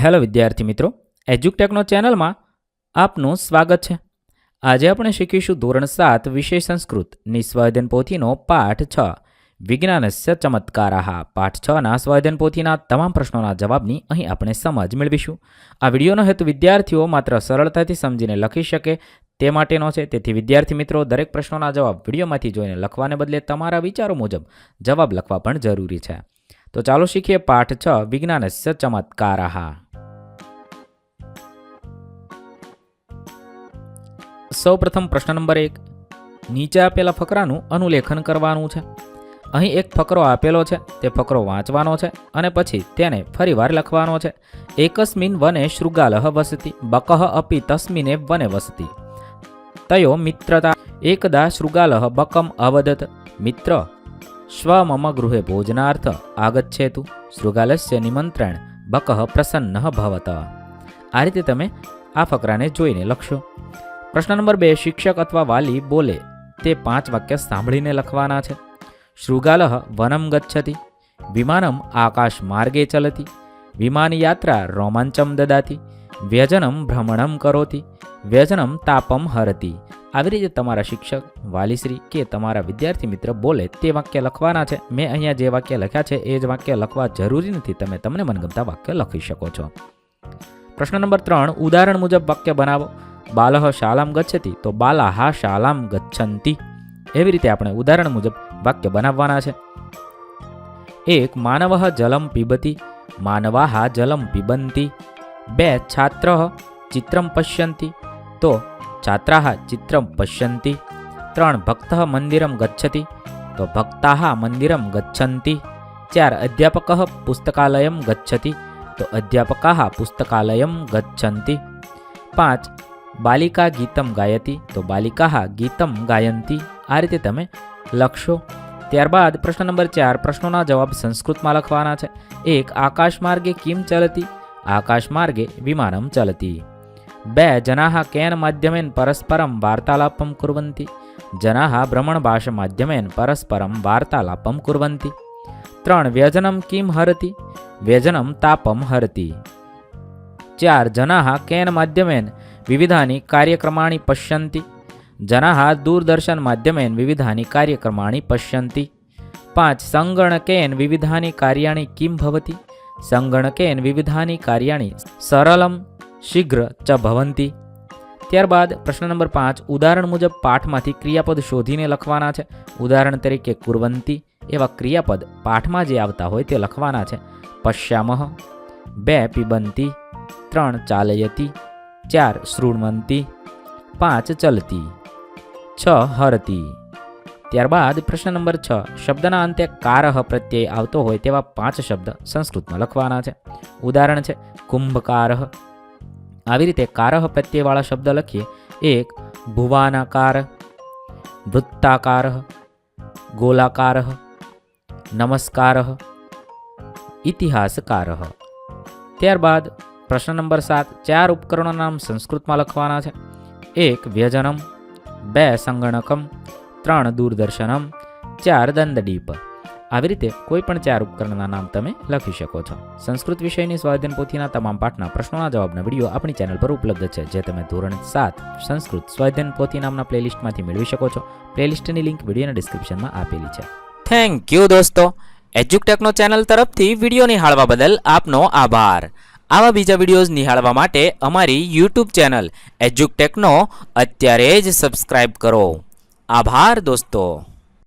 Hello વિદ્યાર્થી મિત્રો, એજ્યુકટેકનો ચેનલમાં આપનું સ્વાગત છે। આજે આપણે શીખીશું ધોરણ 7 વિષય સંસ્કૃત સ્વાધ્યાયન પોથીનો પાઠ 6 વિજ્ઞાનસ્ય ચમત્કારાઃ। પાઠ 6ના સ્વાધ્યાયન પોથીના તમામ પ્રશ્નોના જવાબની અહીં આપણે સમજ મેળવીશું। આ વિડીયોનો હેતુ વિદ્યાર્થીઓ માત્ર સરળતાથી સમજીને લખી શકે તે માટેનો છે, તેથી વિદ્યાર્થી મિત્રો દરેક પ્રશ્નોના જવાબ વિડીયોમાંથી જોઈને લખવાને બદલે તમારા વિચારો મુજબ જવાબ લખવા પણ જરૂરી છે। તો ચાલો શીખીએ પાઠ 6 વિજ્ઞાનસ્ય ચમત્કારાઃ। સૌપ્રથમ પ્રશ્ન નંબર 1, નીચે આપેલા ફકરાનું અનુલેખન કરવાનું છે। અહીં એક ફકરો આપેલો છે, તે ફકરો વાંચવાનો છે અને પછી તેને ફરીવાર લખવાનો છે। એકસ્મિન વને શૃગાલઃ વસતિ બકઃ અપી તસ્મિને વને વસતિ તયો મિત્રતા એકદા શૃગાલઃ બકમ અવદત મિત્ર સ્વ મમ ગૃહે ભોજનાર્થ આગચ્છેતુ શૃગાલસ્ય નિમંત્રણ બકઃ પ્રસન્નઃ ભવત। આ રીતે તમે આ ફકરાને જોઈને લખશો। પ્રશ્ન નંબર 2, શિક્ષક અથવા વાલી બોલે તે 5 વાક્ય સાંભળીને લખવાના છે। શૃગાલઃ વનમ ગચ્છતિ વિમાનમ આકાશ માર્ગે ચલતિ વિમાન યાત્રા રોમાંચમ દદાતિ વ્યજનમ ભ્રમણમ કરોતિ વ્યજનમ તાપમ હરતિ। આવી રીતે તમારા શિક્ષક, વાલીશ્રી કે તમારા વિદ્યાર્થી મિત્ર બોલે તે વાક્ય લખવાના છે। મેં અહીંયા જે વાક્ય લખ્યા છે એ જ વાક્ય લખવા જરૂરી નથી, તમે તમને મનગમતા વાક્ય લખી શકો છો। પ્રશ્ન નંબર 3, ઉદાહરણ મુજબ વાક્ય બનાવો। બાલઃ શાલામ ગચ્છતિ તો બાલાહ શાલામ ગચ્છન્તિ। એવી રીતે આપણે ઉદાહરણ મુજબ વાક્ય બનાવવાના છે। 1, માનવઃ જલમ પીબતિ માનવાહ જલમ પીબંતિ। 2, છાત્રઃ ચિત્રમ પશ્યન્તિ તો છાત્રાહ ચિત્રમ પશ્યન્તિ। 3, ભક્તઃ મંદિરમ ગચ્છતિ તો ભક્તાહ મંદિરમ ગચ્છન્તિ। 4, અધ્યાપકઃ પુસ્તકાલયમ ગચ્છતિ તો અધ્યાપકાહ પુસ્તકાલયમ ગચ્છન્તિ। 5, બાલિકા ગીતમ ગાયતિ તો બાલિકાહ ગીતમ ગાયંતિ। આ રીતે તમે લખશો। ત્યારબાદ પ્રશ્ન નંબર 4, પ્રશ્નોના જવાબ સંસ્કૃતમાં લખવાના છે। 1, આકાશ માર્ગે કિમ ચલતિ આકાશ માર્ગે વિમાનમ ચલતિ। 2, જનાઃ કેન માધ્યમેન પરસ્પરમ વાર્તાલાપમ કુર્વન્તિ જનાઃ ભ્રમણભાષ માધ્યમેન પરસ્પરમ વાર્તાલાપમ કુર્વન્તિ। 3, વ્યજનમ કિમ હરતિ વ્યજનમ તાપમ હરતિ। 4, જનાઃ કેન માધ્યમેન વિવિધાની કાર્યક્રમાણि પશ્યन्ति જનાઃ દૂરદર્શન માધ્યમેન વિવિધાની કાર્યક્રમાણि પશ્યन्ति। 5, સંગણકેન વિવિધાની કાર્યાણि કિમ ભવતિ સંગણકેન વિવિધાની કાર્યાણि સરલમ શીઘ્ર ચ ભવન્તિ। ત્યારબાદ પ્રશ્ન નંબર 5, ઉદાહરણ મુજબ પાઠમાંથી ક્રિયાપદ શોધીને લખવાના છે। ઉદાહરણ તરીકે કુર્વન્તિ એવા ક્રિયાપદ પાઠમાં જે આવતા હોય તે લખવાના છે। પશ્યામઃ, 2, પીબંતિ, 3, ચાલયતિ, 4, શૃણવંતિ, 5, ચલતી, 6, હરતી। ત્યારબાદ પ્રશ્ન નંબર 6, શબ્દના અંતે કારઃ પ્રત્યય આવતો હોય તેવા 5 શબ્દ સંસ્કૃતમાં લખવાના છે। ઉદાહરણ છે કુંભકારઃ। આવી રીતે કારઃ પ્રત્યયવાળા શબ્દ લખીએ। 1, ભુવાનાકાર, વૃત્તાકાર, ગોલાકાર, નમસ્કાર, ઇતિહાસકાર। ત્યારબાદ પ્રશ્ન નંબર 7, 4 ઉપકરણોના નામ સંસ્કૃતમાં લખવાના છે। 1, વ્યજનમ, 2, સંગણકમ, 3, દૂરદર્શનમ, 4, દંડદીપ। આવી રીતે કોઈ પણ 4 ઉપકરણના નામ તમે લખી શકો છો। સંસ્કૃત વિષયની સ્વાધ્યાયન પોથીના તમામ પાઠના પ્રશ્નોના જવાબના વિડીયો આપણી ચેનલ પર ઉપલબ્ધ છે, જે તમે ધોરણ 7 સંસ્કૃત સ્વાધ્યાયન પોથી નામના પ્લેલિસ્ટમાંથી મેળવી શકો છો। પ્લેલિસ્ટની લિંક વિડીયોના ડિસ્ક્રિપ્શનમાં આપેલી છે। થેન્ક યુ દોસ્તો, એજ્યુકટેકનો ચેનલ તરફથી વિડીયો નિહાળવા બદલ આપનો આભાર। આવા બીજા વિડીયોઝ નિહાળવા માટે અમારી યુટ્યુબ ચેનલ એજ્યુકટેકનો અત્યારે જ સબસ્ક્રાઇબ કરો। આભાર દોસ્તો।